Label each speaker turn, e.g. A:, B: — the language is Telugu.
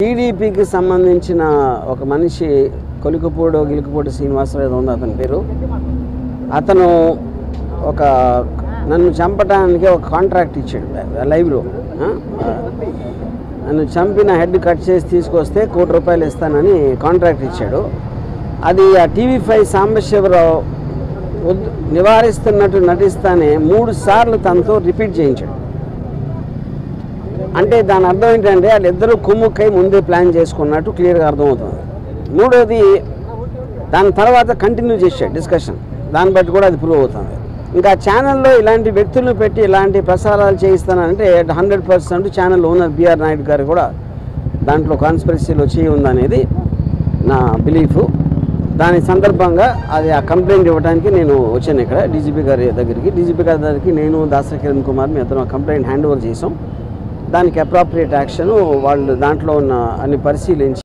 A: టీడీపీకి సంబంధించిన ఒక మనిషి గిలుకుపూడి శ్రీనివాసరావు ఉంది అతని పేరు. అతను ఒక నన్ను చంపడానికి ఒక కాంట్రాక్ట్ ఇచ్చాడు లైవ్లో. నన్ను చంపిన హెడ్ కట్ చేసి తీసుకొస్తే ₹1,00,00,000 ఇస్తానని కాంట్రాక్ట్ ఇచ్చాడు. అది ఆ TV5 సాంబశివరావు నివారిస్తున్నట్టు నటిస్తానే 3 సార్లు తనతో రిపీట్ చేయించాడు. అంటే దాని అర్థం ఏంటంటే వాళ్ళిద్దరూ కుమ్ముక్కై ముందే ప్లాన్ చేసుకున్నట్టు క్లియర్గా అర్థమవుతుంది. మూడోది దాని తర్వాత కంటిన్యూ చేశాడు డిస్కషన్, దాన్ని బట్టి కూడా అది ప్రూవ్ అవుతుంది. ఇంకా ఛానల్లో ఇలాంటి వ్యక్తులను పెట్టి ఇలాంటి ప్రసారాలు చేయిస్తానంటే 100% ఛానల్ ఓనర్ బిఆర్ నాయుడు గారు కూడా దాంట్లో కాన్స్పిరసీలో చేయి ఉందనేది నా బిలీఫ్. దాని సందర్భంగా అది ఆ కంప్లైంట్ ఇవ్వడానికి నేను వచ్చాను ఇక్కడ డీజీపీ గారి దగ్గరికి. నేను దాసరి కిరణ్ కుమార్ మీ అతను కంప్లైంట్ హ్యాండ్ ఓవర్ చేసాం. దానికి అప్రాప్రియేట్ యాక్షన్ వాళ్ళు దాంట్లో ఉన్న అన్ని పరిశీలించి